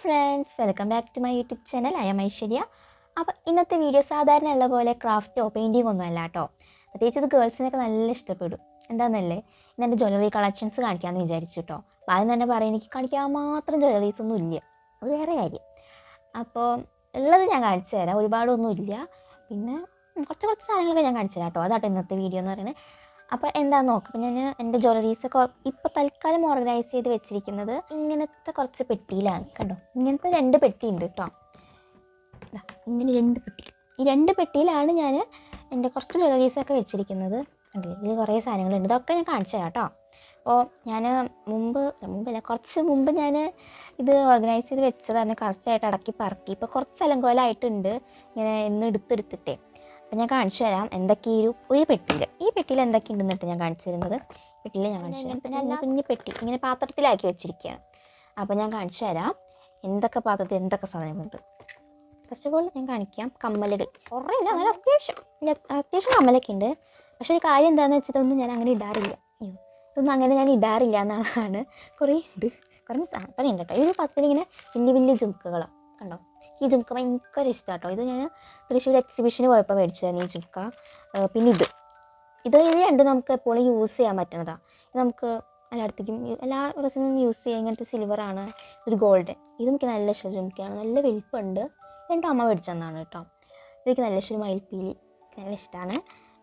Friends, welcome back to my YouTube channel. I am Aishwarya. അപ്പോൾ ഇന്നത്തെ video സാധാരണ ഉള്ള പോലെ ക്രാഫ്റ്റോ പെയിൻറ്റിങ്ങോ ഒന്നും അല്ല കേട്ടോ. പ്രത്യേകിച്ച് ഇത് ഗേൾസിനൊക്കെ നല്ല ഇഷ്ടപ്പെടും. എന്താണെന്നല്ലേ, ഇന്ന് എൻ്റെ ജ്വല്ലറി കളക്ഷൻസ് കാണിക്കാമെന്ന് വിചാരിച്ചു കേട്ടോ. അപ്പോൾ ആദ്യം തന്നെ പറയാം, എനിക്ക് കാണിക്കാൻ മാത്രം ജ്വല്ലറീസ് ഒന്നും ഇല്ല, അത് വേറെ കാര്യം. അപ്പോൾ ഉള്ളത് ഞാൻ കാണിച്ചു തരാം, ഒരുപാടൊന്നും ഇല്ല. പിന്നെ കുറച്ച് സാധനങ്ങളൊക്കെ ഞാൻ കാണിച്ചു തരാം കേട്ടോ. അതാട്ടോ ഇന്നത്തെ വീഡിയോ എന്ന് പറയുന്നത്. അപ്പോൾ എന്താണെന്ന് നോക്കാം. അപ്പോൾ ഞാൻ എൻ്റെ ജ്വല്ലറീസൊക്കെ ഇപ്പോൾ തൽക്കാലം ഓർഗനൈസ് ചെയ്ത് വെച്ചിരിക്കുന്നത് ഇങ്ങനത്തെ കുറച്ച് പെട്ടിയിലാണ്. കണ്ടോ, ഇങ്ങനത്തെ 2 പെട്ടി ഉണ്ട് കേട്ടോ. ഇങ്ങനെ 2 പെട്ടി, ഈ 2 പെട്ടിയിലാണ് ഞാൻ എൻ്റെ കുറച്ച് ജ്വല്ലറീസൊക്കെ വെച്ചിരിക്കുന്നത്. കണ്ടില്ലേ, ഇതിൽ കുറേ സാധനങ്ങളുണ്ട്. ഇതൊക്കെ ഞാൻ കാണിച്ചു തരാം കേട്ടോ. അപ്പോൾ ഞാൻ കുറച്ച് മുമ്പ് ഞാൻ ഇത് ഓർഗനൈസ് ചെയ്ത് വെച്ചതാണ്, കറക്റ്റായിട്ട് അടക്കി പറക്കി. ഇപ്പോൾ കുറച്ച് അലങ്കോലമായിട്ടുണ്ട് ഇങ്ങനെ എന്ന് എടുത്തെടുത്തിട്ടേ. അപ്പോൾ ഞാൻ കാണിച്ചു തരാം എന്തൊക്കെ ഒരു പെട്ടിയിൽ, ഈ പെട്ടിയിൽ എന്തൊക്കെ ഉണ്ടെന്നിട്ട് ഞാൻ കാണിച്ചു തരുന്നത്. പെട്ടിയിൽ ഞാൻ കാണിച്ചു തരാം. പിന്നെ എല്ലാ കുഞ്ഞു പെട്ടി ഇങ്ങനെ പാത്രത്തിലാക്കി വെച്ചിരിക്കുകയാണ്. അപ്പോൾ ഞാൻ കാണിച്ചു തരാം എന്തൊക്കെ പാത്രത്തിൽ എന്തൊക്കെ സാധനങ്ങളുണ്ട്. ഫസ്റ്റ് ഓഫ് ഓൾ ഞാൻ കാണിക്കാം കമ്മലുകൾ. കുറേ ഇല്ല, നല്ല അത്യാവശ്യം കമ്മലൊക്കെ ഉണ്ട്. പക്ഷേ ഒരു കാര്യം എന്താണെന്ന് വെച്ചാൽ ഇതൊന്നും ഞാൻ അങ്ങനെ ഇടാറില്ല. ഇതൊന്നും അങ്ങനെ ഞാൻ ഇടാറില്ല എന്നാണ്. കുറേ ഉണ്ട്, കുറേ അത്രയും ഉണ്ട് കേട്ടോ. ഈ ഒരു പത്തിൽ ഇങ്ങനെ വലിയ ജുംക്കകളാണ്. കണ്ടോ, ഈ ജുംക്ക ഭയങ്കര ഇഷ്ടമാണ് കേട്ടോ. ഇത് ഞാൻ തൃശ്ശൂർ എക്സിബിഷന് പോയപ്പോൾ മേടിച്ചതാണ് ഈ ജുംക്ക. പിന്നെ ഇത് രണ്ടും നമുക്ക് എപ്പോഴും യൂസ് ചെയ്യാൻ പറ്റുന്നതാണ്. ഇത് നമുക്ക് എല്ലായിടത്തേക്കും എല്ലാ ഡ്രസ്സിനും യൂസ് ചെയ്യാം. ഇങ്ങനത്തെ സിൽവറാണ്, ഒരു ഗോൾഡൻ. ഇത് എനിക്ക് നല്ല ഇഷ്ടം ജുംക്കയാണ്, നല്ല വലിപ്പമുണ്ട്. രണ്ടും അമ്മ മേടിച്ചെന്നാണ് കേട്ടോ. ഇതൊക്കെ നല്ല ഇഷ്ടം, മയിൽപ്പീലി നല്ല ഇഷ്ടമാണ്.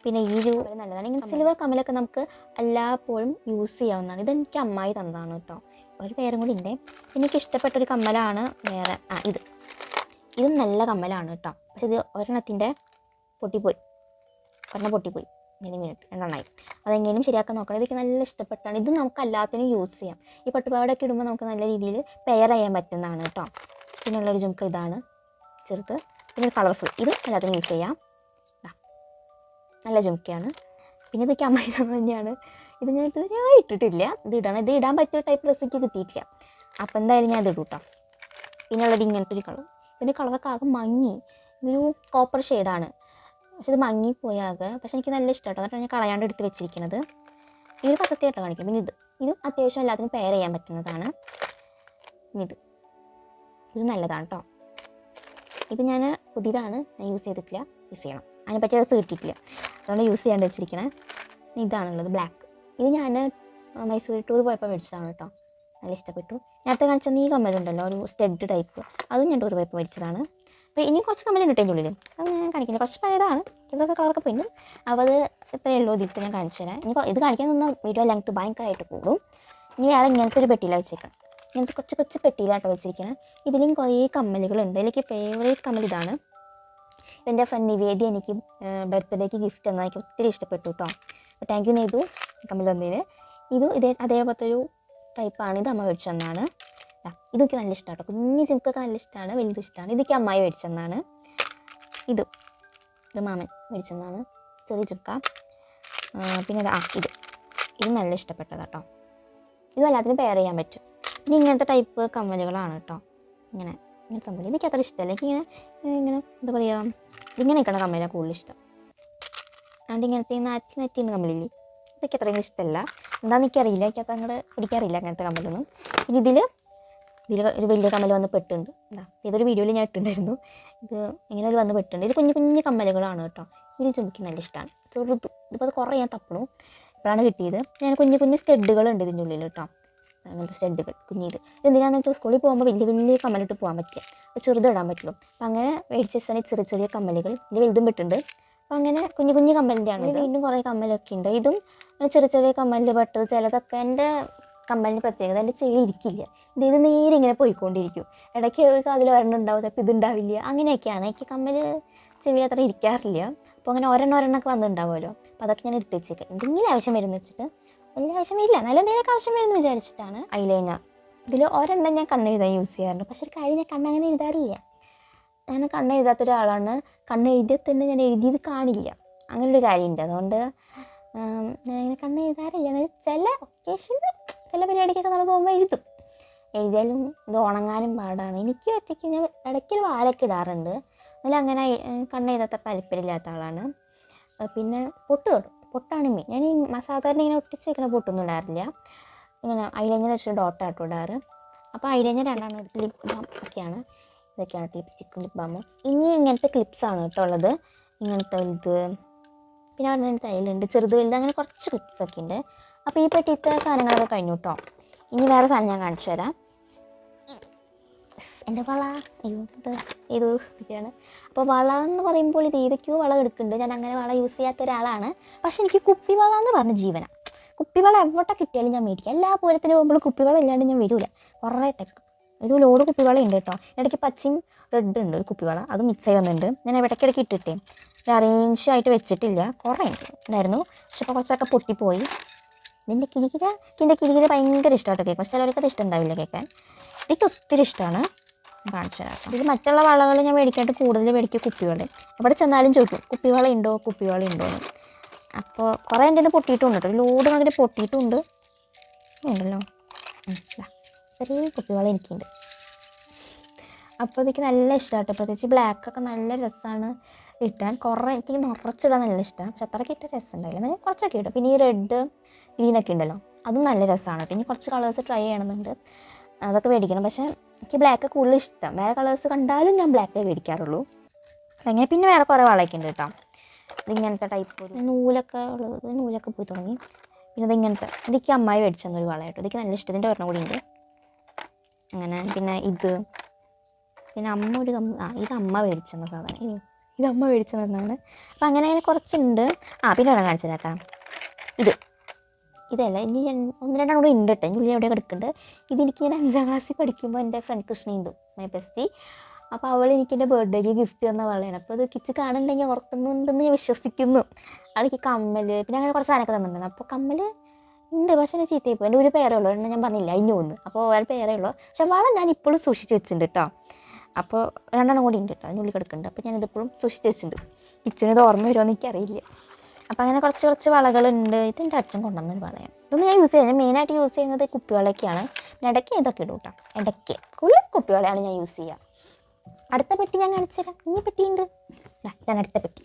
പിന്നെ ഈ നല്ലതാണ്. ഇങ്ങനെ സിൽവർ കമ്മലൊക്കെ നമുക്ക് എല്ലായ്പ്പോഴും യൂസ് ചെയ്യാവുന്നതാണ്. ഇതെനിക്ക് അമ്മായി തന്നതാണ് കേട്ടോ. ഒരു പേരും കൂടി ഉണ്ട്. എനിക്ക് ഇഷ്ടപ്പെട്ടൊരു കമ്മലാണ് വേറെ. ഇതും നല്ല കമ്മലാണ് കേട്ടോ. പക്ഷെ ഇത് ഒരെണ്ണത്തിൻ്റെ പൊട്ടിപ്പോയി. രണ്ടെണ്ണമായി. അതെങ്ങനെയും ശരിയാക്കാൻ നോക്കണം. ഇതൊക്കെ നല്ല ഇഷ്ടപ്പെട്ടാണ്. ഇതും നമുക്ക് എല്ലാത്തിനും യൂസ് ചെയ്യാം. ഈ പട്ടുപാവാടൊക്കെ ഇടുമ്പോൾ നമുക്ക് നല്ല രീതിയിൽ പെയർ ചെയ്യാൻ പറ്റുന്നതാണ് കേട്ടോ. പിന്നെയുള്ളൊരു ജുംക്ക ഇതാണ്, ചെറുത്. പിന്നെ ഒരു കളർഫുൾ, ഇതും എല്ലാത്തിനും യൂസ് ചെയ്യാം. നല്ല ജുംക്കയാണ്. പിന്നെ ഇതൊക്കെ അമ്മായി തന്നെയാണ്. ഇത് ഞാൻ ഇതുവരെ ഇട്ടിട്ടില്ല. ഇത് ഇടാൻ പറ്റിയ ടൈപ്പ് ഡ്രസ്സ് എനിക്ക് കിട്ടിയിട്ടില്ല. അപ്പോൾ എന്തായാലും ഞാൻ ഇത് ഇടും കേട്ടോ. പിന്നെ ഉള്ളത് ഇങ്ങനത്തെ ഒരു കളർ. ഇതിൻ്റെ കളറൊക്കെ ആകെ മങ്ങി, ഇതൊരു കോപ്പർ ഷെയ്ഡാണ്. പക്ഷെ ഇത് മങ്ങിപ്പോയാകെ. പക്ഷെ എനിക്ക് നല്ല ഇഷ്ടമാണ് കേട്ടോ. എന്നിട്ട് ഞാൻ കളയാണ്ട് എടുത്ത് വെച്ചിരിക്കുന്നത്. ഈ ഒരു പത്രത്തിയായിട്ട് കാണിക്കും. പിന്നെ ഇതും അത്യാവശ്യം എല്ലാത്തിനും പെയർ ചെയ്യാൻ പറ്റുന്നതാണ്. ഇത് നല്ലതാണ് കേട്ടോ. ഇത് ഞാൻ പുതിയതാണ്, ഞാൻ യൂസ് ചെയ്തിട്ടില്ല. യൂസ് ചെയ്യണം, അതിനെപ്പറ്റി ഡ്രസ്സ് കിട്ടിയിട്ടില്ല, അതുകൊണ്ട് യൂസ് ചെയ്യാണ്ട് വെച്ചിരിക്കണേ. ഇതാണുള്ളത് ബ്ലാക്ക്. ഇത് ഞാൻ മൈസൂർ ടൂർ പോയപ്പോൾ മേടിച്ചതാണ് കേട്ടോ. നല്ല ഇഷ്ടപ്പെട്ടു. നേരത്തെ കാണിച്ചത് ഈ കമ്മലുണ്ടല്ലോ, ഒരു സ്റ്റഡ് ടൈപ്പ്, അതും ഞാൻ ടൂർ പോയപ്പോൾ മേടിച്ചതാണ്. അപ്പോൾ ഇനി കുറച്ച് കമ്മലുണ്ട് എൻ്റെ ഉള്ളിൽ, അത് ഞാൻ കാണിക്കുന്നത്. കുറച്ച് പഴയതാണ്, ഇതൊക്കെ കളറൊക്കെ പോയിട്ടുണ്ട്. അപ്പോൾ അത് ഇത്രയേ ഉള്ളൂ. ഇതിലത്തെ ഞാൻ കാണിച്ചു തരാം. ഇനി ഇത് കാണിക്കാൻ നിന്ന വീഡിയോ ലെങ്ത്ത് ഭയങ്കരമായിട്ട് കൂടും. ഇനി വേറെ ഇങ്ങനത്തെ ഒരു പെട്ടിയിലാണ് വെച്ചേക്കണം. ഇങ്ങനത്തെ കൊച്ചു പെട്ടിയിലാട്ടോ വെച്ചിരിക്കണം. ഇതിലും കുറേ കമ്മലുകളുണ്ട്. എനിക്ക് ഫേവറേറ്റ് കമ്മൽ ഇതാണ്. ഇതെൻ്റെ ഫ്രണ്ട് നിവേദി എനിക്ക് ബർത്ത്ഡേക്ക് ഗിഫ്റ്റ് തന്നാൽ എനിക്ക് ഒത്തിരി ഇഷ്ടപ്പെട്ടു കേട്ടോ. അപ്പോൾ താങ്ക് യു നെയ്തു കമ്മൽ തന്നതിന്. അതേപോലത്തെ ഒരു ടൈപ്പാണ്. ഇത് അമ്മ മേടിച്ചു തന്നാണ്. ഇതൊക്കെ നല്ല ഇഷ്ടമാണ് കേട്ടോ. കുഞ്ഞ് ചിമുക്കൊക്കെ നല്ല ഇഷ്ടമാണ്, വലുതും ഇഷ്ടമാണ്. ഇതൊക്കെ അമ്മായി മേടിച്ചു തന്നാണ്. ഇത് മാമൻ മേടിച്ചു തന്നാണ്, ചെറിയ ചുക്ക. പിന്നെ ഇത് നല്ല ഇഷ്ടപ്പെട്ടതാണ് കേട്ടോ. ഇത് എല്ലാത്തിനും പെയർ ചെയ്യാൻ പറ്റും. ഇനി ഇങ്ങനത്തെ ടൈപ്പ് കമ്മലുകളാണ് കേട്ടോ. ഇങ്ങനെ സംഭവം എനിക്ക് അത്ര ഇഷ്ടമല്ല. എനിക്ക് ഇങ്ങനെ എന്താ പറയുക, ഇങ്ങനെ നിൽക്കണ കമ്മലാണ് കൂടുതൽ ഇഷ്ടം. അതുകൊണ്ട് ഇങ്ങനത്തെ നെറ്റിൻ്റെ കമ്മലില്ലേ, ഇതൊക്കെ അത്രയും ഇഷ്ടമല്ല. എന്താണെന്ന് എനിക്കറിയില്ല, എനിക്കത് അങ്ങോട്ട് പിടിക്കാറില്ല അങ്ങനത്തെ കമ്മലൊന്നും. പിന്നെ ഇതിൽ ഒരു വലിയ കമ്മൽ വന്ന് പെട്ടുണ്ട്. ഇതൊരു വീഡിയോയിൽ ഞാൻ ഇട്ടിട്ടുണ്ടായിരുന്നു. ഇത് ഇങ്ങനെ ഒരു വന്ന് പെട്ടുണ്ട്. ഇത് കുഞ്ഞു കമ്മലുകളാണ് കേട്ടോ. ഇത് ചുമക്ക് നല്ല ഇഷ്ടമാണ്. ചെറുത് ഇതിപ്പോൾ അത് കുറേ ഞാൻ തപ്പണു, ഇപ്പോഴാണ് കിട്ടിയത്. ഞാൻ കുഞ്ഞു സ്റ്റഡുകളുണ്ട് ഇതിൻ്റെ ഉള്ളിൽ കേട്ടോ. അങ്ങനത്തെ സ്റ്റഡുകൾ ഇത് എന്തിനാണെന്ന് വെച്ചാൽ സ്കൂളിൽ പോകുമ്പോൾ വലിയ കമ്മലിട്ട് പോകാൻ പറ്റില്ല, അപ്പോൾ ചെറുത് ഇടാൻ പറ്റുള്ളൂ. അപ്പോൾ അങ്ങനെ മേടിച്ച് വെച്ചാൽ ചെറിയ കമ്മലുകൾ. ഇത് വലുതും പെട്ടുണ്ട്. അപ്പോൾ അങ്ങനെ കുഞ്ഞു കമ്മലിൻ്റെ ആണ്. വീണ്ടും കുറേ കമ്മലൊക്കെ ഉണ്ട്. ഇതും ചെറിയ കമ്മലിൽ പെട്ടത്. ചിലതൊക്കെ എൻ്റെ കമ്മലിന് പ്രത്യേകത, എൻ്റെ ചെവി ഇരിക്കില്ല. ഇത് നേരെ ഇങ്ങനെ പോയിക്കൊണ്ടിരിക്കും. ഇടയ്ക്ക് അതിൽ ഒരെണ്ണം ഉണ്ടാവും, അപ്പോൾ ഇതുണ്ടാവില്ല. അങ്ങനെയൊക്കെയാണ്. എനിക്ക് കമ്മൽ ചെവി അത്ര ഇരിക്കാറില്ല. അപ്പോൾ അങ്ങനെ ഒരെണ്ണമൊക്കെ വന്നിട്ടുണ്ടാവുമല്ലോ, അപ്പോൾ അതൊക്കെ ഞാൻ എടുത്ത് വെച്ചേക്കാം. എന്തെങ്കിലും ആവശ്യം വരുമെന്ന് വെച്ചിട്ട്. വലിയ ആവശ്യമില്ല, നല്ല എന്തെങ്കിലുമൊക്കെ ആവശ്യം വരുമെന്ന് വിചാരിച്ചിട്ടാണ്. ഐലൈനർ ഇതിൽ ഒരെണ്ണം ഞാൻ കണ്ണെഴുതാൻ യൂസ് ചെയ്യാറുണ്ട്. പക്ഷെ ഒരു കാര്യം, ഞാൻ കണ്ണങ്ങനെ എഴുതാറില്ല. ഞാൻ കണ്ണെഴുതാത്ത ഒരാളാണ്. കണ്ണെഴുതിയാൽ തന്നെ ഞാൻ എഴുതിയത് കാണില്ല, അങ്ങനൊരു കാര്യമുണ്ട്. അതുകൊണ്ട് ഞാനിങ്ങനെ കണ്ണെഴുതാറില്ല. ചില ഒക്കേഷനിൽ ചില പരിപാടിക്കൊക്കെ നമ്മൾ പോകുമ്പോൾ എഴുതിയാലും ഇത് ഉണങ്ങാനും പാടാണ്. എനിക്ക് ഒറ്റയ്ക്ക് ഞാൻ ഇടയ്ക്കൊരു വാലൊക്കെ ഇടാറുണ്ട്. എന്നാലും അങ്ങനെ കണ്ണെഴുതാത്ത താല്പര്യമില്ലാത്ത ആളാണ്. പിന്നെ പൊട്ടാണ് മെയിൻ. ഞാൻ ഈ സാധാരണ ഇങ്ങനെ ഒട്ടിച്ച് വെക്കുന്ന പൊട്ടൊന്നും ഇടാറില്ല. ഇങ്ങനെ ഐലൈനർ വെച്ചിട്ട് ഡോട്ടാട്ടോ ഇടാറ്. അപ്പോൾ ഐലൈനർ രണ്ടെണ്ണം എടുത്ത് ലിപ് ബാം ഒക്കെയാണ്. ഇതൊക്കെയാണ് ലിപ്സ്റ്റിക്കും ലിപ് ബാമും. ഇനി ഇങ്ങനത്തെ ക്ലിപ്സാണ് കേട്ടോ ഉള്ളത്. ഇങ്ങനത്തെ വലുത്, പിന്നെ ഒരെണ്ണം തയ്യലുണ്ട്, ചെറുത് വലുത്, അങ്ങനെ കുറച്ച് ക്ലിപ്സൊക്കെ ഉണ്ട്. അപ്പോൾ ഈ പെട്ടിത്തെ സാധനങ്ങളൊക്കെ കഴിഞ്ഞു കേട്ടോ. ഇനി വേറെ സാധനം ഞാൻ കാണിച്ചു തരാം. എൻ്റെ വള, ഏതോ ഇതൊക്കെയാണ്. അപ്പോൾ വള എന്ന് പറയുമ്പോൾ ഇത് ഏതൊക്കെയോ വള എടുക്കുന്നുണ്ട്. ഞാൻ അങ്ങനെ വള യൂസ് ചെയ്യാത്ത ഒരാളാണ്. പക്ഷേ എനിക്ക് കുപ്പിവള എന്ന് പറഞ്ഞ ജീവനാണ്. കുപ്പിവള എവിടെ കിട്ടിയാലും ഞാൻ മേടിക്കാം. എല്ലാ പൂരത്തിന് പോകുമ്പോൾ കുപ്പിവള ഇല്ലാണ്ട് ഞാൻ വരില്ല. കുറേ ഒരു ലോഡ് കുപ്പിവള ഉണ്ട് കേട്ടോ. ഇടയ്ക്ക് പച്ചയും റെഡ് ഉണ്ട് ഒരു കുപ്പിവള, അത് മിക്സ് ആയി വന്നിട്ടുണ്ട്. ഞാൻ ഇടയ്ക്കിടയ്ക്ക് ഇട്ടിട്ടേ അറേഞ്ച് ആയിട്ട് വെച്ചിട്ടില്ല. കുറേ ഉണ്ടായിരുന്നു, പക്ഷെ ഇപ്പോൾ കുറച്ചൊക്കെ പൊട്ടിപ്പോയി. ഇതിൻ്റെ കിരികിര ഭയങ്കര ഇഷ്ടമായിട്ട് കേൾക്കും. പക്ഷെ ചിലവർക്കത് ഇഷ്ടം ഉണ്ടാവില്ല കേൾക്കാൻ. എനിക്ക് ഒത്തിരി ഇഷ്ടമാണ്. കാണിച്ചു തരാം. ഇതിൽ മറ്റുള്ള വളകൾ ഞാൻ മേടിക്കാനായിട്ട് കൂടുതൽ മേടിക്കും കുപ്പിവള. എവിടെ ചെന്നാലും ചോദിക്കും കുപ്പിവള ഉണ്ടോ എന്ന്. അപ്പോൾ കുറേ എൻ്റെ നിന്ന് പൊട്ടിയിട്ടുണ്ട് കേട്ടോ. ലോഡ് കണക്കിന് പൊട്ടിയിട്ടുണ്ട് ഉണ്ടല്ലോ. ചെറിയ കുപ്പിവള എനിക്കുണ്ട്. അപ്പോൾ എനിക്ക് നല്ല ഇഷ്ടമാട്ടോ. പ്രത്യേകിച്ച് ബ്ലാക്കൊക്കെ നല്ല രസമാണ് ഇട്ടാൻ. എനിക്ക് നിറച്ചിടാൻ നല്ല ഇഷ്ടമാണ്. പക്ഷെ അത്രയ്ക്ക് ഇട്ട രസം ഉണ്ടാവില്ല, ഞാൻ കുറച്ചൊക്കെ ഇടും. പിന്നെ ഈ റെഡ് ഗ്രീനൊക്കെ ഉണ്ടല്ലോ, അതും നല്ല രസമാണ് കേട്ടോ. ഇനി കുറച്ച് കളേഴ്സ് ട്രൈ ചെയ്യണമെന്നുണ്ട്, അതൊക്കെ മേടിക്കണം. പക്ഷേ എനിക്ക് ബ്ലാക്ക് കൂടുതൽ ഇഷ്ടം. വേറെ കളേഴ്സ് കണ്ടാലും ഞാൻ ബ്ലാക്കേ മേടിക്കാറുള്ളൂ. അങ്ങനെ പിന്നെ വേറെ കുറേ വളയൊക്കെ ഉണ്ട് കേട്ടോ. ഇതിങ്ങനത്തെ ടൈപ്പ് ഒരു നൂലൊക്കെ ഉള്ളത്, നൂലൊക്കെ പോയി തുടങ്ങി. പിന്നെ ഇതിങ്ങനത്തെ, ഇതൊക്കെ അമ്മായി മേടിച്ചു തന്നൊരു വളയാട്ടോ. ഇതൊക്കെ നല്ല ഇഷ്ടം. ഇതിൻ്റെ ഒരെണ്ണം കൂടി ഉണ്ട് അങ്ങനെ. പിന്നെ പിന്നെ അമ്മ ഇത് അമ്മ മേടിച്ചു തന്ന സാധനം, ഇത് അമ്മ മേടിച്ചു തന്നതാണ്. അപ്പം അങ്ങനെ കുറച്ചുണ്ട്. പിന്നെ ഒരെണ്ണം കാണിച്ചു തരാം കേട്ടോ. ഇതല്ല, ഇനി ഒന്ന് രണ്ടെണ്ണം കൂടെ ഉണ്ട് കേട്ടോ. ഇനി എവിടെ കിടക്കുന്നുണ്ട്. ഇതെനിക്ക് ഞാൻ 5ാം ക്ലാസ്സിൽ പഠിക്കുമ്പോൾ എൻ്റെ ഫ്രണ്ട് കൃഷ്ണേന്ദു, മൈ ബെസ്റ്റി, അപ്പോൾ അവൾ എനിക്ക് എൻ്റെ ബർത്ത്ഡേക്ക് ഗിഫ്റ്റ് തന്ന വളയാണ്. അപ്പോൾ അത് കിച്ച് കാണുന്നുണ്ടെങ്കിൽ ഓർക്കുന്നുണ്ടെന്ന് ഞാൻ വിശ്വസിക്കുന്നു. അവൾക്ക് കമ്മൽ, പിന്നെ അങ്ങനെ കുറച്ച് സാധനമൊക്കെ തന്നിട്ടുണ്ട്. അപ്പോൾ കമ്മൽ ഉണ്ട്, പക്ഷേ എന്നെ ചീത്തയിപ്പോൾ. എൻ്റെ ഒരു പേരേ ഉള്ളൂ, എന്നെ ഞാൻ പറഞ്ഞില്ല ഇനി ഒന്ന്. അപ്പോൾ വേറെ പേരേ ഉള്ളൂ. പക്ഷെ വള ഞാൻ ഇപ്പോഴും സൂക്ഷിച്ച് വെച്ചിട്ടുണ്ട് കേട്ടോ. അപ്പോൾ രണ്ടെണ്ണം കൂടി ഉണ്ട് കേട്ടോ, അതിനുള്ളിൽ കിടക്കുന്നുണ്ട്. അപ്പോൾ ഞാനിതിപ്പോഴും സൂക്ഷിച്ച് വെച്ചിട്ടുണ്ട്. കിച്ചണിത് ഓർമ്മ വരുമോ എന്ന് എനിക്കറിയില്ല. അപ്പോൾ അങ്ങനെ കുറച്ച് വളകളുണ്ട്. ഇതെൻ്റെ അച്ഛൻ കൊണ്ടുവന്നൊരു വളയാണ്. ഇതൊന്നും ഞാൻ യൂസ് ചെയ്യുന്നത്, മെയിനായിട്ട് യൂസ് ചെയ്യുന്നത് കുപ്പിവളയൊക്കെയാണ്. പിന്നെ ഇടയ്ക്ക് ഇതൊക്കെ ഇടും കേട്ടോ. ഇടയ്ക്ക് കൂടുതൽ കുപ്പിവളയാണ് ഞാൻ യൂസ് ചെയ്യുക. അടുത്ത പെട്ടി ഞാൻ കാണിച്ചു തരാം. ഇനി പെട്ടിയുണ്ട്, ഞാൻ അടുത്ത പെട്ടി.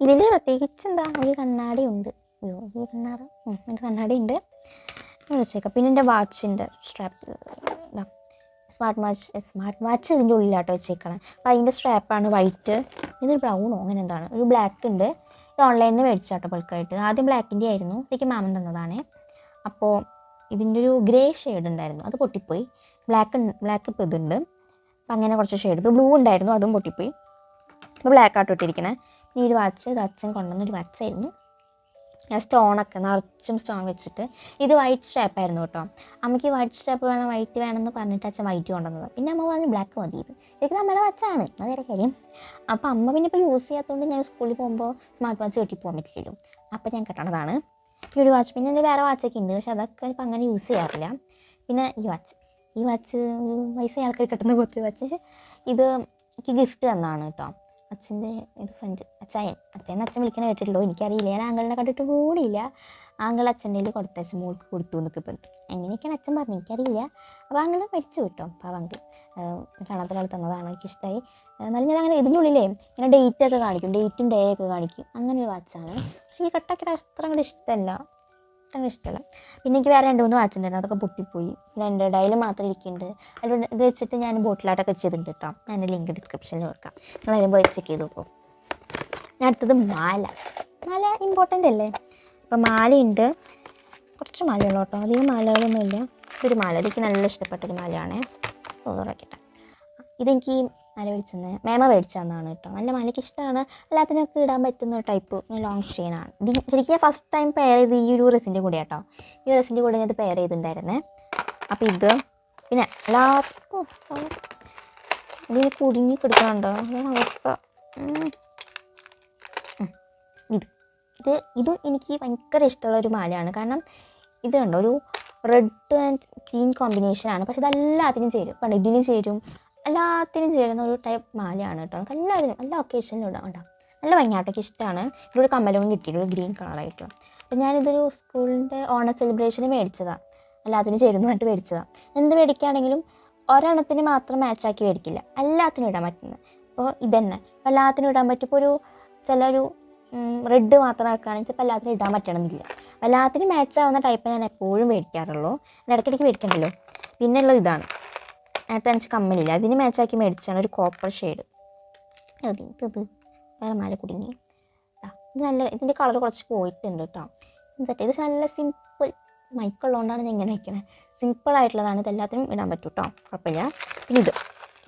ഇതിൽ പ്രത്യേകിച്ച് എന്താ, ഒരു കണ്ണാടി ഉണ്ട്. ഈ എൻ്റെ കണ്ണാടി ഉണ്ട് വെച്ചേക്കാം. പിന്നെ എൻ്റെ വാച്ചിൻ്റെ സ്ട്രാപ്പ്, സ്മാർട്ട് വാച്ച് ഇതിൻ്റെ ഉള്ളിലാട്ടോ വെച്ചേക്കണം. അപ്പോൾ അതിൻ്റെ സ്ട്രാപ്പാണ് വൈറ്റ്. ഇതൊരു ബ്രൗണോ അങ്ങനെ എന്താണ്, ഒരു ബ്ലാക്ക് ഉണ്ട്. ഇത് ഓൺലൈനിൽ നിന്ന് മേടിച്ചാട്ടോ ബൾക്കായിട്ട്. ആദ്യം ബ്ലാക്കിൻ്റെ ആയിരുന്നു, ഇതൊക്കെ മാമൻ തന്നതാണ്. അപ്പോൾ ഇതിൻ്റെ ഒരു ഗ്രേ ഷെയ്ഡ് ഉണ്ടായിരുന്നു, അത് പൊട്ടിപ്പോയി. ബ്ലാക്ക് ഇപ്പോൾ ഇതുണ്ട്. അപ്പോൾ അങ്ങനെ കുറച്ച് ഷെയ്ഡ്. ഇപ്പോൾ ബ്ലൂ ഉണ്ടായിരുന്നു, അതും പൊട്ടിപ്പോയി. ഇപ്പോൾ ബ്ലാക്ക് ആട്ടോ ഇട്ടിരിക്കണേ. പിന്നെ ഈ വാച്ച് ഇത് അച്ഛൻ കൊണ്ടുവന്നൊരു വാച്ചായിരുന്നു. ഞാൻ സ്റ്റോണൊക്കെ നിറച്ചും സ്റ്റോൺ വെച്ചിട്ട്. ഇത് വൈറ്റ് സ്ട്രാപ്പായിരുന്നു കേട്ടോ. അമ്മയ്ക്ക് വൈറ്റ് സ്ട്രാപ്പ് വേണം, വൈറ്റ് വേണമെന്ന് പറഞ്ഞിട്ട് അച്ഛൻ വൈറ്റ് കൊണ്ടുവന്നത്. പിന്നെ അമ്മ പറഞ്ഞു ബ്ലാക്ക് മതി. ഇത് ശരിക്കും നമ്മുടെ വാച്ചാണ്, അത് വേറെ കാര്യം. അപ്പോൾ അമ്മ പിന്നെ ഇപ്പോൾ യൂസ് ചെയ്യാത്തതുകൊണ്ട് ഞാൻ സ്കൂളിൽ പോകുമ്പോൾ സ്മാർട്ട് വാച്ച് കെട്ടി പോകാൻ പറ്റില്ലല്ലോ. അപ്പോൾ ഞാൻ കെട്ടണതാണ് ഈ ഒരു വാച്ച്. പിന്നെ എൻ്റെ വേറെ വാച്ചൊക്കെ ഉണ്ട്, പക്ഷെ അതൊക്കെ ഇപ്പോൾ അങ്ങനെ യൂസ് ചെയ്യാറില്ല. പിന്നെ ഈ വാച്ച് ഒരു വയസ്സായ ആൾക്കാർ കെട്ടുന്ന കൊച്ചു വാച്ച്. പക്ഷേ ഇത് എനിക്ക് ഗിഫ്റ്റ് തന്നതാണ് കേട്ടോ. അച്ഛൻ്റെ ഒരു ഫ്രണ്ട്, അച്ഛൻ വിളിക്കണ കേട്ടിട്ടുള്ളൂ, എനിക്കറിയില്ല. ഞാൻ ആങ്കളിനെ കണ്ടിട്ട് കൂടിയില്ല. ആങ്കൾ അച്ഛൻ്റെ കയ്യിൽ കൊടുത്തച്ഛൻ മോൾക്ക് കൊടുത്തു എന്നൊക്കെ പറഞ്ഞു. എങ്ങനെയൊക്കെയാണ് അച്ഛൻ പറഞ്ഞു എനിക്കറിയില്ല. അപ്പോൾ ആങ്കൾ മരിച്ചു കേട്ടോ. അപ്പോൾ ആങ്കൾ കാണാത്തൊരാൾ തന്നതാണ്, എനിക്കിഷ്ടമായി. എന്നാലും ഞാൻ അങ്ങനെ ഇതിൻ്റെ ഉള്ളിലേ ഇങ്ങനെ ഡേറ്റൊക്കെ കാണിക്കും, ഡേറ്റും ഡേ ഒക്കെ കാണിക്കും. അങ്ങനെ ഒരു വാച്ചാണ്. പക്ഷേ ഈ കട്ടാക്കിയിട്ട് അത്ര അങ്ങോട്ട് ഇഷ്ടമല്ല. പിന്നെ എനിക്ക് വേറെ 2-3 വാച്ച് ഉണ്ടായിരുന്നു, അതൊക്കെ പൊട്ടിപ്പോയി. പിന്നെ എൻ്റെ ഡയൽ മാത്രം ഇരിക്കുന്നുണ്ട്. അതിൽ ഇത് വെച്ചിട്ട് ഞാൻ ബോട്ടിലായിട്ടൊക്കെ ചെയ്തിട്ടുണ്ട് കേട്ടോ. ഞാൻ ലിങ്ക് ഡിസ്ക്രിപ്ഷനിൽ കൊടുക്കാം, നിങ്ങൾ അതിന് പോയി ചെക്ക് ചെയ്ത് നോക്കും. ഞാൻ അടുത്തത് മാല ഇമ്പോർട്ടൻ്റ് അല്ലേ. അപ്പോൾ മാലയുണ്ട്, കുറച്ച് മാലയുള്ളൂ കേട്ടോ, അധികം മാലകളൊന്നുമില്ല. ഇതൊരു മാല, ഇതെനിക്ക് നല്ല ഇഷ്ടപ്പെട്ടൊരു മാലയാണ്. തുറക്കട്ടെ. ഇതെനിക്ക് മേമ മേടിച്ചു തന്നതാണ് കേട്ടോ. നല്ല മാലയ്ക്ക് ഇഷ്ടമാണ്, എല്ലാത്തിനൊക്കെ ഇടാൻ പറ്റുന്ന ഒരു ടൈപ്പ് ലോങ് ചെയിനാണ്. ഇത് ശരിക്കും ഫസ്റ്റ് ടൈം പെയർ ചെയ്ത് ഈ ഒരു ഡ്രസ്സിൻ്റെ കൂടെ കേട്ടോ. ഈ ഡ്രസ്സിൻ്റെ കൂടെ ഞാൻ ഇത് പെയർ ചെയ്തിട്ടുണ്ടായിരുന്നേ. അപ്പോൾ ഇത് പിന്നെ എല്ലാവർക്കും ഇതിന് കുടുങ്ങി കിടക്കണുണ്ടോ, അതാണ് അവസ്ഥ. ഇതും എനിക്ക് ഭയങ്കര ഇഷ്ടമുള്ള ഒരു മാലയാണ്. കാരണം ഇത് കണ്ടോ, ഒരു റെഡ് ആൻഡ് ഗ്രീൻ കോമ്പിനേഷനാണ്. പക്ഷെ ഇതെല്ലാത്തിനും ചേരും. കണ്ടോ, ഇതിന് ചേരും, എല്ലാത്തിനും ചേരുന്ന ഒരു ടൈപ്പ് മാലയാണ് കേട്ടോ. നമുക്ക് എല്ലാത്തിനും എല്ലാ ഒക്കേഷനിലും ഇടാം കേട്ടോ. നല്ല ഭംഗിയായിട്ടൊക്കെ ഇഷ്ടമാണ്. ഇതിലൊരു കമ്മലും കിട്ടിയിട്ട് ഒരു ഗ്രീൻ കളറായിട്ട്. അപ്പോൾ ഞാനിതൊരു സ്കൂളിൻ്റെ ഓണർ സെലിബ്രേഷന് മേടിച്ചതാണ്. എല്ലാത്തിനും ചേരുന്നതായിട്ട് മേടിച്ചതാണ്. എന്ത് മേടിക്കുകയാണെങ്കിലും ഒരെണ്ണത്തിന് മാത്രം മാച്ചാക്കി മേടിക്കില്ല, എല്ലാത്തിനും ഇടാൻ പറ്റുന്നത്. അപ്പോൾ ഇതന്നെ അപ്പോൾ എല്ലാത്തിനും ഇടാൻ പറ്റും. ഇപ്പോൾ ചിലൊരു റെഡ് മാത്രം ആക്കുകയാണെങ്കിൽ ചിലപ്പോൾ എല്ലാത്തിനും ഇടാൻ പറ്റണമെന്നില്ല. എല്ലാത്തിനും മാച്ചാവുന്ന ടൈപ്പ് ഞാൻ എപ്പോഴും മേടിക്കാറുള്ളൂ. ഇടയ്ക്കിടയ്ക്ക് മേടിക്കണ്ടല്ലോ. പിന്നെ ഉള്ളത് ഇതാണ്, നേരത്തെ കാണിച്ച കമ്മലില്ല, അതിന് മാച്ചാക്കി മേടിച്ചാണ് ഒരു കോപ്പർ ഷെയ്ഡ്. ഇത് വേറെ മാല കുടുങ്ങി. ഇത് നല്ല, ഇതിൻ്റെ കളർ കുറച്ച് പോയിട്ടുണ്ട് കേട്ടോ. ഇത് നല്ല സിമ്പിൾ മൈക്കുള്ളതുകൊണ്ടാണ് ഞാൻ ഇങ്ങനെ വയ്ക്കുന്നത്. സിമ്പിളായിട്ടുള്ളതാണ്, ഇതെല്ലാത്തിനും ഇടാൻ പറ്റും കേട്ടോ, കുഴപ്പമില്ല. പിന്നെ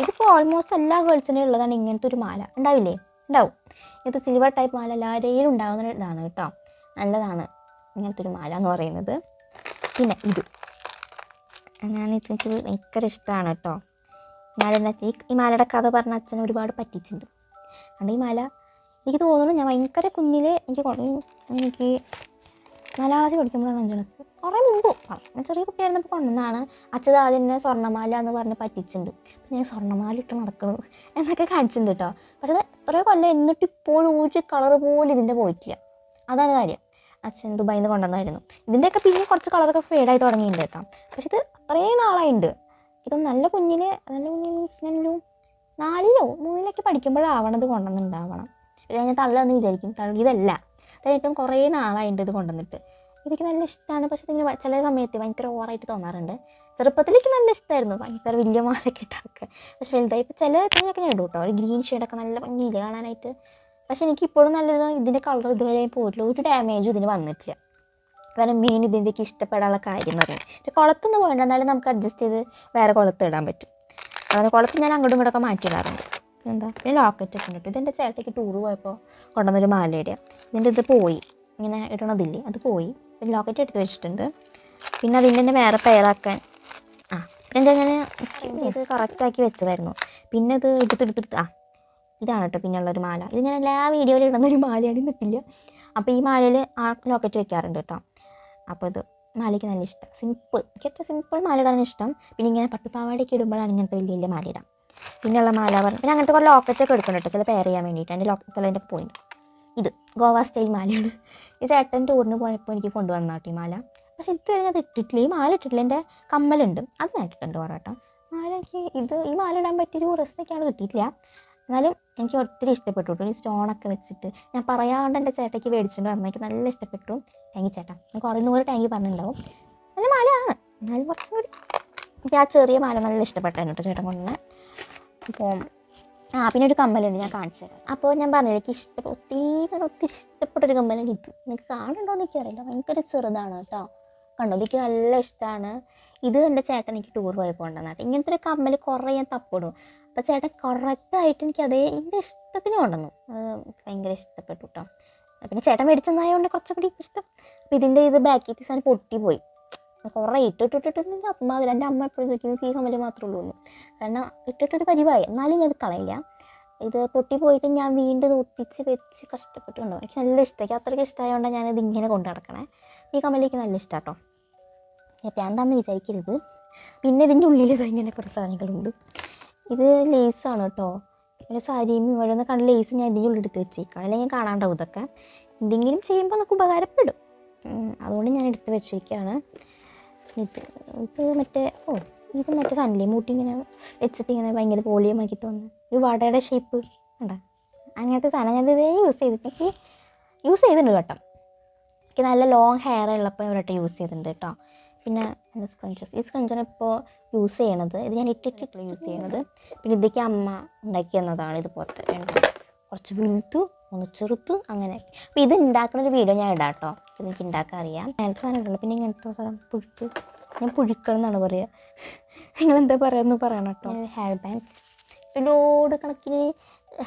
ഇതിപ്പോൾ ഓൾമോസ്റ്റ് എല്ലാ ഗേൾസിനും ഉള്ളതാണ് ഇങ്ങനത്തെ ഒരു മാല. ഉണ്ടാവില്ലേ? ഉണ്ടാവും. ഇങ്ങനത്തെ സിൽവർ ടൈപ്പ് മാല എല്ലാവരെയും ഉണ്ടാകുന്ന ഇതാണ് കേട്ടോ, നല്ലതാണ് ഇങ്ങനത്തെ ഒരു മാല എന്ന് പറയുന്നത്. പിന്നെ എനിക്ക് ഭയങ്കര ഇഷ്ടമാണ് കേട്ടോ ഈ മാലയുടെ കഥ പറഞ്ഞ അച്ഛനെ ഒരുപാട് പറ്റിച്ചിട്ടുണ്ട്. കാരണം ഈ മാല എനിക്ക് തോന്നുന്നു ഞാൻ ഭയങ്കര കുഞ്ഞിൽ എനിക്ക് 4ാം ക്ലാസ്സിൽ പഠിക്കുമ്പോഴാണ്, 5ാം ക്ലാസ് കുറേ മുമ്പ് ഞാൻ ചെറിയ കുട്ടിയായിരുന്നപ്പോൾ കൊണ്ടുവന്നാണ്. അച്ഛൻ ആദ്യം തന്നെ സ്വർണ്ണമാല എന്ന് പറഞ്ഞ് പറ്റിച്ചിട്ടുണ്ട്. അപ്പം ഞാൻ സ്വർണ്ണമാല ഇട്ട് നടക്കണം എന്നൊക്കെ കാണിച്ചിട്ടുണ്ട് കേട്ടോ. പക്ഷേ അത് എത്രയോ കൊല്ലം എന്നിട്ട് ഇപ്പോഴും ഒരു കളർ പോലും ഇതിൻ്റെ പോയിട്ടില്ല. അതാണ് കാര്യം. അച്ഛൻ ദുബായിൽ നിന്ന് കൊണ്ടുവന്നായിരുന്നു. ഇതിൻ്റെയൊക്കെ പിന്നെ കുറച്ച് കളറൊക്കെ ഫേഡായി തുടങ്ങിയിട്ടുണ്ട് കേട്ടോ. പക്ഷെ ഇത് അത്രയും നാളായിട്ടുണ്ട്. ഇതൊന്നും നല്ല കുഞ്ഞിൽ മീൻസ് ഞാനൊരു 4ലോ 3ലൊക്കെ പഠിക്കുമ്പോഴാവണത് കൊണ്ടുവന്നുണ്ടാവണം. ഞാൻ തള്ളെന്ന് വിചാരിക്കും, തള്ളിയതല്ല. അതായിട്ടും കുറേ നാളായിട്ടുണ്ട് ഇത് കൊണ്ടുവന്നിട്ട്. ഇതൊക്കെ നല്ല ഇഷ്ടമാണ്. പക്ഷേ ഇതിന് ചില സമയത്ത് ഭയങ്കര ഓവറായിട്ട് തോന്നാറുണ്ട്. ചെറുപ്പത്തിലേക്ക് നല്ല ഇഷ്ടമായിരുന്നു, ഭയങ്കര വലിയ മാലൊക്കെ ഇട്ടൊക്കെ. പക്ഷെ വലുതായി ഇപ്പോൾ ചില ഇതിനൊക്കെ ഞാൻ ഇടും കേട്ടോ, ഒരു ഗ്രീൻ ഷെയ്ഡൊക്കെ നല്ല ഭംഗിയില്ല കാണാനായിട്ട്. പക്ഷെ എനിക്കിപ്പോഴും നല്ലത് ഇതിൻ്റെ കളർ ഇതുവരെ പോയിട്ടില്ല, ഒരു ഡാമേജും ഇതിന് വന്നിട്ടില്ല. കാരണം മെയിൻ ഇതിൻ്റെയൊക്കെ ഇഷ്ടപ്പെടാനുള്ള കാര്യം എന്ന് പറയുന്നത് കുളത്തൊന്നും പോകണ്ട, എന്നാലും നമുക്ക് അഡ്ജസ്റ്റ് ചെയ്ത് വേറെ കുളത്ത് ഇടാൻ പറ്റും. അങ്ങനെ കുളത്ത് ഞാൻ അങ്ങോട്ടും ഇങ്ങോട്ടൊക്കെ മാറ്റിയിടാറുണ്ട്. പിന്നെ ലോക്കറ്റ് ഒക്കെ ഉണ്ട്. ഇതെൻ്റെ ചേട്ടയ്ക്ക് ടൂറ് പോയപ്പോൾ കൊണ്ടുവന്നൊരു മാലയുടെ ഇതിൻ്റെ ഇത് പോയി, ഇങ്ങനെ ഇടണതില്ലേ, അത് പോയി. പിന്നെ ലോക്കറ്റ് എടുത്ത് വെച്ചിട്ടുണ്ട്. പിന്നെ അതിൻ്റെ തന്നെ വേറെ പെയറാക്കാൻ പിന്നെ ഞാൻ ഇത് കറക്റ്റാക്കി വെച്ചതായിരുന്നു. പിന്നെ ഇത് എടുത്തെടുത്തിട്ട് ഇതാണ് കേട്ടോ പിന്നെയുള്ളൊരു മാല. ഇത് ഞാൻ എല്ലാ വീഡിയോയിലും ഇടുന്നൊരു മാലയാണ്, നിൽക്കില്ല. അപ്പോൾ ഈ മാലയിൽ ലോക്കറ്റ് വെക്കാറുണ്ട് കേട്ടോ. അപ്പോൾ ഇത് മാലയ്ക്ക് നല്ല ഇഷ്ടം, സിമ്പിൾ. എനിക്ക് സിമ്പിൾ മാല ഇടാനാണ് ഇഷ്ടം. പിന്നെ ഇങ്ങനെ പട്ടുപാവാടയൊക്കെ ഇടുമ്പോഴാണ് ഇങ്ങനത്തെ വലിയ വലിയ മാല ഇടാം. പിന്നെയുള്ള മാല പിന്നെ അങ്ങനത്തെ കുറേ ലോക്കറ്റൊക്കെ എടുക്കണം കേട്ടോ, ചില പെയർ ചെയ്യാൻ വേണ്ടിയിട്ട്. എൻ്റെ ചിലതിൻ്റെ പോയിന്റ് ഇത് ഗോവ സ്റ്റൈൽ മാലയാണ്. ഈ ചേട്ടൻ ടൂറിന് പോയപ്പോൾ എനിക്ക് കൊണ്ടുവന്ന കേട്ടോ ഈ മാല. പക്ഷെ ഇതുവരെ ഞാൻ ഇട്ടിട്ടില്ല, ഈ മാല ഇട്ടിട്ടില്ല. എൻ്റെ കമ്മലുണ്ട്, അത് ഞാൻ ഇട്ടിട്ടുണ്ട് കുറേ കേട്ടോ. മാല എനിക്ക് ഈ മാല ഇടാൻ പറ്റിയൊരു ഡ്രസ്സൊക്കെയാണ് കിട്ടിയിട്ടില്ല. എന്നാലും എനിക്ക് ഒത്തിരി ഇഷ്ടപ്പെട്ടു കേട്ടോ. ഈ സ്റ്റോണൊക്കെ വെച്ചിട്ട് ഞാൻ പറയാണ്ട് എൻ്റെ ചേട്ടയ്ക്ക് മേടിച്ചിട്ട് വന്നാൽ എനിക്ക് നല്ല ഇഷ്ടപ്പെട്ടു. ടാങ്കി ചേട്ടാ, ഞാൻ കുറേ 100 ടാങ്കി പറഞ്ഞിട്ടുണ്ടാവും. നല്ല മാലയാണ്, എന്നാലും കുറച്ചും കൂടി എനിക്ക് ആ ചെറിയ മാല നല്ല ഇഷ്ടപ്പെട്ടായിരുന്നു കേട്ടോ ചേട്ടൻ കൊണ്ടുവന്നെ. അപ്പോൾ പിന്നെ ഒരു കമ്മലുണ്ട്, ഞാൻ കാണിച്ചു തരാം. അപ്പോൾ ഞാൻ പറഞ്ഞില്ല എനിക്ക് ഒത്തിരി ഇഷ്ടപ്പെട്ടൊരു കമ്മലാണ് ഇത്. നിങ്ങൾക്ക് കാണുന്നുണ്ടോ എന്ന് എനിക്കറിയില്ല, ഭയങ്കര ചെറുതാണ് കേട്ടോ. കണ്ടോ, എനിക്ക് നല്ല ഇഷ്ടമാണ് ഇത്. എൻ്റെ ചേട്ടൻ എനിക്ക് ടൂർ പോയപ്പോൾ കൊണ്ടുവന്നാട്ടെ ഇങ്ങനത്തെ ഒരു കമ്മൽ കുറേ ഞാൻ തപ്പിടും. അപ്പോൾ ചേട്ടൻ കറക്റ്റായിട്ട് എനിക്ക് എൻ്റെ ഇഷ്ടത്തിന് കൊണ്ടുവന്നു. അത് ഭയങ്കര ഇഷ്ടപ്പെട്ടു കേട്ടോ. പിന്നെ ചേട്ടൻ മേടിച്ചെന്നായതുകൊണ്ട് കുറച്ചുകൂടി ഇഷ്ടം. അപ്പോൾ ഇതിൻ്റെ ഇത് ബാക്കിൽ സാധനം പൊട്ടിപ്പോയി. കുറേ ഇട്ടിട്ടിട്ട് അമ്മ എൻ്റെ അമ്മ എപ്പോഴും ചോദിക്കുന്നത് ഈ കമ്മൽ മാത്രമേ ഉള്ളൂ എന്ന്. കാരണം ഇട്ടിട്ടൊരു പരിവായി, എന്നാലും ഞാൻ അത് കളയില്ല. ഇത് പൊട്ടിപ്പോയിട്ട് ഞാൻ വീണ്ടും ഇത് ഒട്ടിച്ച് വെച്ച് കഷ്ടപ്പെട്ടുണ്ടോ. എനിക്ക് നല്ല ഇഷ്ടമായി, അത്രയ്ക്ക് ഇഷ്ടമായതുകൊണ്ടാണ് ഞാനിത് ഇങ്ങനെ കൊണ്ടു നടക്കണേ. ഈ കമ്മലേക്ക് നല്ല ഇഷ്ടം കേട്ടോ. ഞാൻ എന്താണെന്ന് വിചാരിക്കരുത്. പിന്നെ ഇതിൻ്റെ ഉള്ളിൽ ഇങ്ങനെ കുറേ സാധനങ്ങളുണ്ട്. ഇത് ലേസാണ് കേട്ടോ. ഒരു സാരിയും ഇവിടെ കണ്ട ലേസ് ഞാൻ ഇതിൻ്റെ ഉള്ളിൽ എടുത്ത് വെച്ചേക്കാണ്, അല്ലെങ്കിൽ കാണാണ്ടാവും. ഇതൊക്കെ എന്തെങ്കിലും ചെയ്യുമ്പോൾ നമുക്ക് ഉപകാരപ്പെടും, അതുകൊണ്ട് ഞാൻ എടുത്ത് വെച്ചിരിക്കുകയാണ്. ഇത് മറ്റേ ഇത് സൺലി മൂട്ടി ഇങ്ങനെ വെച്ചിട്ട് ഇങ്ങനെ ഭയങ്കര പോളിയമാക്കി തോന്നുന്നു. ഒരു വടയുടെ ഷേപ്പ് ഉണ്ടോ, അങ്ങനത്തെ സാധനം ഞാൻ ഇതേ യൂസ് ചെയ്തിട്ടുണ്ട് കേട്ടോ. എനിക്ക് നല്ല ലോങ് ഹെയർ ഉള്ളപ്പോൾ ഒരട്ടം യൂസ് ചെയ്തിട്ടുണ്ട് കേട്ടോ. പിന്നെ എൻ്റെ സ്ക്രഞ്ചസ്, ഈ സ്ക്രഞ്ചാണ് ഇപ്പോൾ യൂസ് ചെയ്യണത്. ഇത് ഞാൻ ഇട്ടിട്ടില്ല യൂസ് ചെയ്യണത്. പിന്നെ ഇതൊക്കെ അമ്മ ഉണ്ടാക്കി തന്നതാണ്. ഇതുപോലത്തെ കുറച്ച് വലുത്തു, ഒന്ന് ചെറുത്തു, അങ്ങനെ. അപ്പോൾ ഇത് ഉണ്ടാക്കുന്ന ഒരു വീഡിയോ ഞാൻ ഇടാം കേട്ടോ. ഇതെനിക്ക് ഉണ്ടാക്കാൻ അറിയാം. അങ്ങനത്തെ സാധനമുള്ളൂ. പിന്നെ ഇങ്ങനത്തെ സാധനം പുഴുക്ക്, ഞാൻ പുഴുക്കൾ എന്നാണ് പറയുക, നിങ്ങളെന്താ പറയുക പറയണം കേട്ടോ. ഹെയർ ബാൻഡ്സ്, ലോഡ് കണക്കിന്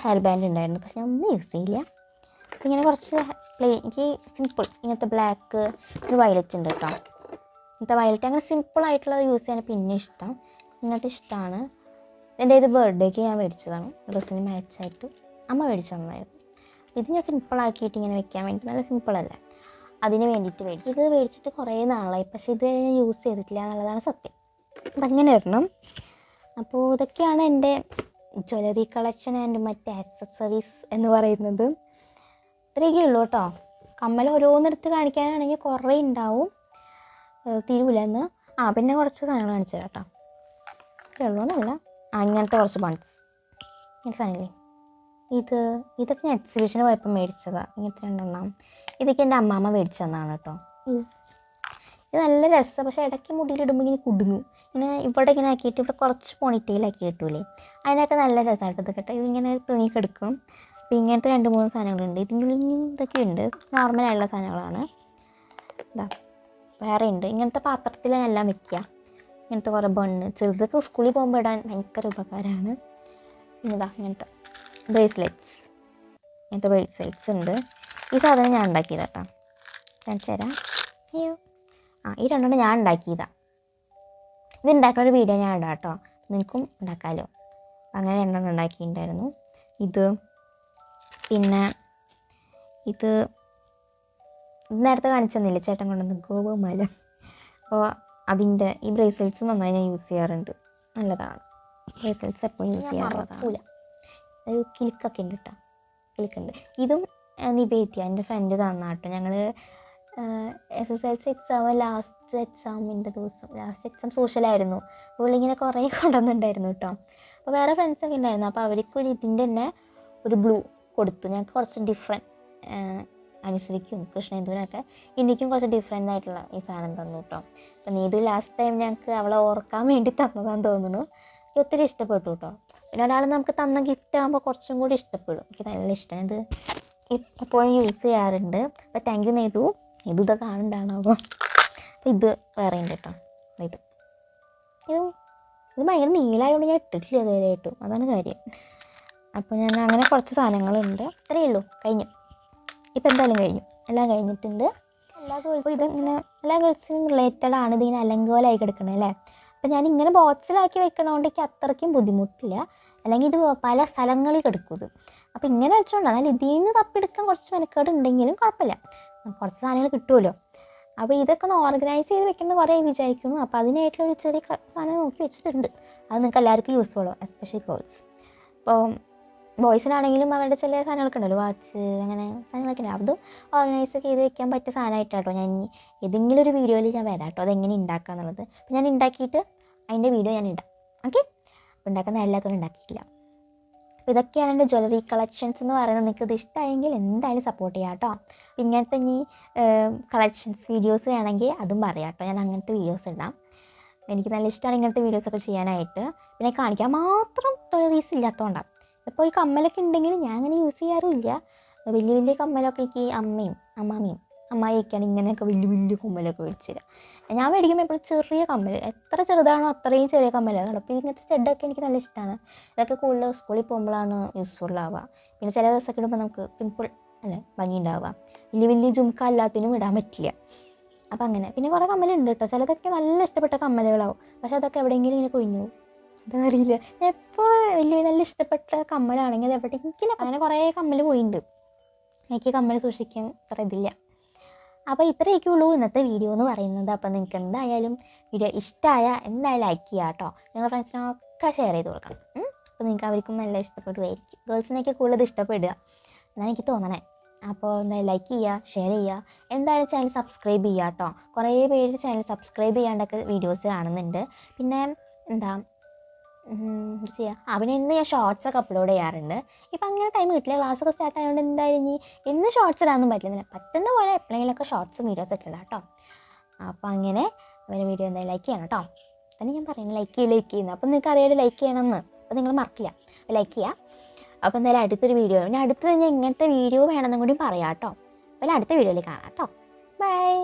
ഹെയർ ബാൻഡ് ഉണ്ടായിരുന്നു, പക്ഷെ ഞാൻ ഒന്നും യൂസ് ചെയ്യില്ല. ഇങ്ങനെ കുറച്ച് എനിക്ക് സിമ്പിൾ ഇങ്ങനത്തെ ബ്ലാക്ക്, ഒരു വയലറ്റ് ഉണ്ട് കേട്ടോ. ഇങ്ങനത്തെ വയലറ്റ് അങ്ങനെ സിമ്പിളായിട്ടുള്ളത് യൂസ് ചെയ്യാൻ പിന്നെ ഇഷ്ടം. ഇങ്ങനത്തെ ഇഷ്ടമാണ്. എൻ്റെ ഇത് ബർത്ത്ഡേക്ക് ഞാൻ മേടിച്ചതാണ്, ഡ്രസ്സിന് മാച്ചായിട്ട് അമ്മ മേടിച്ചു തന്നതായിരുന്നു. ഇത് ഞാൻ സിമ്പിളാക്കിയിട്ട് ഇങ്ങനെ വെക്കാൻ വേണ്ടി, നല്ല സിമ്പിളല്ല, അതിന് വേണ്ടിയിട്ട് മേടിച്ചു. ഇത് മേടിച്ചിട്ട് കുറേ നാളായി, പക്ഷേ ഇത് ഞാൻ യൂസ് ചെയ്തിട്ടില്ല എന്നുള്ളതാണ് സത്യം. അതങ്ങനെ ഇടണം. അപ്പോൾ ഇതൊക്കെയാണ് എൻ്റെ ജ്വല്ലറി കളക്ഷൻ ആൻഡ് മറ്റ് ആക്സസറീസ് എന്ന് പറയുന്നത്. ഇത്രയൊക്കെ ഉള്ളൂ കേട്ടോ. കമ്മൽ ഓരോന്നെടുത്ത് കാണിക്കാനാണെങ്കിൽ കുറേ ഉണ്ടാവും, തീരുവില്ലെന്ന്. പിന്നെ കുറച്ച് സാധനങ്ങൾ കാണിച്ചു തരാം കേട്ടോ. ഉള്ളൂന്നല്ല, ഇങ്ങനത്തെ കുറച്ച് ബൺസ്, ഇങ്ങനത്തെ സാധനമില്ലേ, ഇതൊക്കെ ഞാൻ എക്സിബിഷന് പോയപ്പോൾ മേടിച്ചതാണ്. ഇങ്ങനത്തെ 2 ഇതൊക്കെ എൻ്റെ അമ്മാമ്മ മേടിച്ചു തന്നതാണ് കേട്ടോ. ഇത് നല്ല രസമാണ്. പക്ഷേ ഇടയ്ക്ക് മുടിയിലിടുമ്പോൾ ഇങ്ങനെ കുടുങ്ങും. ഇങ്ങനെ ഇവിടെ ഇങ്ങനെ ആക്കിയിട്ട് ഇവിടെ കുറച്ച് പോണിറ്റെയിലാക്കി കിട്ടൂലേ, അതിനൊക്കെ നല്ല രസമായിട്ട് ഇത് കേട്ടോ. ഇതിങ്ങനെ തുണിക്കെടുക്കും. അപ്പോൾ ഇങ്ങനത്തെ 2-3 സാധനങ്ങളുണ്ട്. ഇതിൻ്റെ ഉള്ളിൽ ഇതൊക്കെ ഉണ്ട്, നോർമലായുള്ള സാധനങ്ങളാണ്. ഇതാ വേറെ ഉണ്ട്. ഇങ്ങനത്തെ പാത്രത്തിലാണ് എല്ലാം വെക്കുക. ഇങ്ങനത്തെ കുറേ ബണ്ണ് ചെറുതൊക്കെ സ്കൂളിൽ പോകുമ്പോൾ ഇടാൻ ഭയങ്കര ഉപകാരമാണ്. പിന്നെ ഇതാ ഇങ്ങനത്തെ ബ്രേസ്ലെറ്റ്സ്, ഇങ്ങനത്തെ ബ്രേസ്ലെറ്റ്സ് ഉണ്ട്. ഈ സാധനം ഞാൻ ഉണ്ടാക്കിയതാണ് കേട്ടോ, കാണിച്ചു തരാം. അയ്യോ ഈ 2 ഞാൻ ഉണ്ടാക്കിയതാണ്. ഇത് ഉണ്ടാക്കുന്ന ഒരു വീഡിയോ ഞാൻ ഇടാം കേട്ടോ, നിനക്കും ഉണ്ടാക്കാമല്ലോ. അങ്ങനെ 2 ഉണ്ടാക്കിയിട്ടുണ്ടായിരുന്നു. ഇത് പിന്നെ ഇത് നേരത്തെ കാണിച്ചു തന്നില്ലേ ചേട്ടൻ കൊണ്ടുവന്ന് ഗോപുമല. അപ്പോൾ അതിൻ്റെ ഈ ബ്രേസ്ലെറ്റ്സ് നന്നായി ഞാൻ യൂസ് ചെയ്യാറുണ്ട്, നല്ലതാണ്. ബ്രേസ്ലെറ്റ്സ് എപ്പോഴും യൂസ് ചെയ്യാറുള്ളതാണ്. ഒരു കിലുക്കൊക്കെ ഉണ്ട് കേട്ടോ, കിലുക്കുണ്ട്. ഇതും നിവേദ്യ എൻ്റെ ഫ്രണ്ട് തന്നാട്ടോ. ഞങ്ങൾ SSLC എക്സാം ലാസ്റ്റ് എക്സാമിൻ്റെ ദിവസം, ലാസ്റ്റ് എക്സാം സോഷ്യലായിരുന്നു. പുള്ളിങ്ങനെ കുറേ കൊണ്ടുവന്നിട്ടുണ്ടായിരുന്നു കേട്ടോ. അപ്പോൾ വേറെ ഫ്രണ്ട്സൊക്കെ ഉണ്ടായിരുന്നു. അപ്പോൾ അവർക്ക് ഇതിൻ്റെ തന്നെ ഒരു ബ്ലൂ കൊടുത്തു. ഞങ്ങൾക്ക് കുറച്ച് ഡിഫറെൻറ്റ്, അനുസരിക്കും കൃഷ്ണേന്ദുവിനൊക്കെ എനിക്കും കുറച്ച് ഡിഫറെൻ്റ് ആയിട്ടുള്ള ഈ സാധനം തന്നു കേട്ടോ. അപ്പം നീതു ലാസ്റ്റ് ടൈം ഞങ്ങൾക്ക് അവളെ ഓർക്കാൻ വേണ്ടി തന്നതാന്ന് തോന്നുന്നു. എനിക്ക് ഒത്തിരി ഇഷ്ടപ്പെട്ടു കേട്ടോ. പിന്നെ ഒരാൾ നമുക്ക് തന്ന ഗിഫ്റ്റ് ആകുമ്പോൾ കുറച്ചും കൂടി ഇഷ്ടപ്പെടും. എനിക്ക് നല്ല ഇഷ്ടം, ഇത് എപ്പോഴും യൂസ് ചെയ്യാറുണ്ട്. അപ്പോൾ താങ്ക് യു നീതു. ഇതൊക്കെ കാണണ്ടാണോ. അപ്പോൾ ഇത് വേറെ ഉണ്ട് കേട്ടോ. ഇത് ഭയങ്കര നീളമായതുകൊണ്ട് ഞാൻ ഇട്ടിട്ടില്ല ഇതുവരെ ആയിട്ടും, അതാണ് കാര്യം. അപ്പോൾ ഞാൻ അങ്ങനെ കുറച്ച് സാധനങ്ങളുണ്ട്. ഇത്രയേ ഉള്ളൂ, കഴിഞ്ഞു. ഇപ്പം എന്തായാലും കഴിഞ്ഞു, എല്ലാം കഴിഞ്ഞിട്ടുണ്ട്. അപ്പോൾ ഇതിങ്ങനെ എല്ലാ ഗേൾസിനും റിലേറ്റഡ് ആണ്. ഇതിങ്ങനെ അലങ്കോലമായി കിടക്കണേ അല്ലേ. അപ്പോൾ ഞാൻ ഇങ്ങനെ ബോക്സിലാക്കി വെക്കണതുകൊണ്ട് എനിക്ക് അത്രയ്ക്കും ബുദ്ധിമുട്ടില്ല. അല്ലെങ്കിൽ ഇത് പല സ്ഥലങ്ങളിൽ കിടക്കും ഇത്. അപ്പോൾ ഇങ്ങനെ വെച്ചോണ്ട് എന്നാൽ ഇതിൽ നിന്ന് തപ്പിയെടുക്കാൻ കുറച്ച് മെനക്കേട് ഉണ്ടെങ്കിലും കുഴപ്പമില്ല, കുറച്ച് സാധനങ്ങൾ കിട്ടുമല്ലോ. അപ്പോൾ ഇതൊക്കെ ഒന്ന് ഓർഗനൈസ് ചെയ്ത് വെക്കുന്നത് കുറേ വിചാരിക്കുന്നു. അപ്പോൾ അതിനായിട്ടുള്ളൊരു ചെറിയ സാധനം നോക്കി വെച്ചിട്ടുണ്ട്. അത് നിങ്ങൾക്ക് എല്ലാവർക്കും യൂസ്ഫുള്ളോ, എസ്പെഷ്യലി ഗേൾസ്. അപ്പോൾ ബോയ്സിനാണെങ്കിലും അവരുടെ ചില സാധനങ്ങളൊക്കെ ഉണ്ടല്ലോ, വാച്ച് അങ്ങനെ സാധനങ്ങളൊക്കെ ഉണ്ട്. അതും ഓർഗനൈസ് ചെയ്ത് വെക്കാൻ പറ്റിയ സാധനമായിട്ടാട്ടോ ഞാൻ ഏതെങ്കിലും ഒരു വീഡിയോയിൽ ഞാൻ വരാം കേട്ടോ, അതെങ്ങനെ ഉണ്ടാക്കുക എന്നുള്ളത്. അപ്പോൾ ഞാൻ ഉണ്ടാക്കിയിട്ട് അതിൻ്റെ വീഡിയോ ഞാൻ ഇടാം. ഓക്കെ, അപ്പോൾ ഉണ്ടാക്കുന്ന എല്ലാത്തോടും ഉണ്ടാക്കിയിട്ടില്ല. അപ്പോൾ ഇതൊക്കെയാണ് എൻ്റെ ജ്വല്ലറി കളക്ഷൻസ് എന്ന് പറയുന്നത്. നിങ്ങൾക്ക് ഇത് ഇഷ്ടമായെങ്കിൽ എന്തായാലും സപ്പോർട്ട് ചെയ്യാം കേട്ടോ. ഇങ്ങനത്തെ ഈ കളക്ഷൻസ് വീഡിയോസ് വേണമെങ്കിൽ അതും പറയാം കേട്ടോ, ഞാൻ അങ്ങനത്തെ വീഡിയോസ് ഇടാം. എനിക്ക് നല്ല ഇഷ്ടമാണ് ഇങ്ങനത്തെ വീഡിയോസൊക്കെ ചെയ്യാനായിട്ട്. പിന്നെ കാണിക്കാൻ മാത്രം ജ്വല്ലറീസ് ഇല്ലാത്തതുകൊണ്ടാണ്. ഇപ്പോൾ ഈ കമ്മലൊക്കെ ഉണ്ടെങ്കിലും ഞാൻ അങ്ങനെ യൂസ് ചെയ്യാറുമില്ല. വലിയ വലിയ കമ്മലൊക്കെ എനിക്ക് അമ്മായിയൊക്കെയാണ് ഇങ്ങനെയൊക്കെ വലിയ വലിയ കമ്മലൊക്കെ മേടിച്ചു തരാം. ഞാൻ മേടിക്കുമ്പോൾ എപ്പോഴും ചെറിയ കമ്മൽ, എത്ര ചെറുതാണോ അത്രയും ചെറിയ കമ്മലാണ്. അപ്പോൾ ഇങ്ങനത്തെ സ്റ്റഡൊക്കെ എനിക്ക് നല്ല ഇഷ്ടമാണ്. ഇതൊക്കെ കൂടുതൽ സ്കൂളിൽ പോകുമ്പോഴാണ് യൂസ്ഫുൾ ആവുക. പിന്നെ ചില ദിവസമൊക്കെ ഇടുമ്പോൾ നമുക്ക് സിമ്പിൾ അല്ലേ ഭംഗി ഉണ്ടാവുക. വലിയ വലിയ ജുംക്ക എല്ലാത്തിനും ഇടാൻ പറ്റില്ല. അപ്പോൾ അങ്ങനെ പിന്നെ കുറേ കമ്മലുണ്ട് കേട്ടോ. ചിലതൊക്കെ നല്ല ഇഷ്ടപ്പെട്ട കമ്മലുകളാവും, പക്ഷേ അതൊക്കെ എവിടെയെങ്കിലും ഇങ്ങനെ കൊഴിഞ്ഞു പോകും, എന്താണെന്നറിയില്ല. ഞാൻ എപ്പോൾ വലിയ നല്ല ഇഷ്ടപ്പെട്ട കമ്മലാണെങ്കിൽ അത് എവിടെയെങ്കിലും അങ്ങനെ കുറേ കമ്മൽ പോയിട്ടുണ്ട്. എനിക്ക് കമ്മൽ സൂക്ഷിക്കാൻ അത്ര ഇതില്ല. അപ്പോൾ ഇത്രയൊക്കെ ഉള്ളൂ ഇന്നത്തെ വീഡിയോ എന്ന് പറയുന്നത്. അപ്പോൾ നിങ്ങൾക്ക് എന്തായാലും വീഡിയോ ഇഷ്ടമായ എന്തായാലും ലൈക്ക് ചെയ്യുക കേട്ടോ. നിങ്ങളുടെ ഫ്രണ്ട്സിനൊക്കെ ഷെയർ ചെയ്ത് കൊടുക്കണം. അപ്പോൾ നിങ്ങൾക്ക് അവർക്കും നല്ല ഇഷ്ടപ്പെടുമായിരിക്കും. ഗേൾസിനൊക്കെ കൂടുതൽ ഇഷ്ടപ്പെടുക എന്നാണ് എനിക്ക് തോന്നണേ. അപ്പോൾ എന്തായാലും ലൈക്ക് ചെയ്യുക, ഷെയർ ചെയ്യുക, എന്തായാലും ചാനൽ സബ്സ്ക്രൈബ് ചെയ്യുക കേട്ടോ. കുറേ പേര് ചാനൽ സബ്സ്ക്രൈബ് ചെയ്യാണ്ടൊക്കെ വീഡിയോസ് കാണുന്നുണ്ട്. പിന്നെ എന്താ ചെയ്യുക, ഇന്ന് ഞാൻ ഷോർട്സൊക്കെ അപ്ലോഡ് ചെയ്യാറുണ്ട്. ഇപ്പം അങ്ങനെ ടൈം കിട്ടില്ല, ക്ലാസ്സൊക്കെ സ്റ്റാർട്ട് ആയതുകൊണ്ട് എന്തായാലും ഇന്ന് ഷോർട്സ് ഇടാനൊന്നും പറ്റില്ല. പറ്റുന്ന പോലെ എപ്പോഴെങ്കിലുമൊക്കെ ഷോർട്സും വീഡിയോസൊക്കെ ഇടാം കേട്ടോ. അപ്പോൾ അങ്ങനെ വീഡിയോ എന്തായാലും ലൈക്ക് ചെയ്യണം കേട്ടോ. തന്നെ ഞാൻ പറയുന്നത് ലൈക്ക് ചെയ്യുന്നത്. അപ്പോൾ നിങ്ങൾക്ക് അറിയാതെ ലൈക്ക് ചെയ്യണമെന്ന്, അപ്പോൾ നിങ്ങൾ മറക്കില്ല, ലൈക്ക് ചെയ്യുക. അപ്പോൾ എന്തായാലും അടുത്തൊരു വീഡിയോ, ഞാൻ ഇങ്ങനത്തെ വീഡിയോ വേണമെന്നും കൂടി പറയാം കേട്ടോ. അപ്പോൾ അടുത്ത വീഡിയോയിൽ കാണാം കേട്ടോ. ബൈ.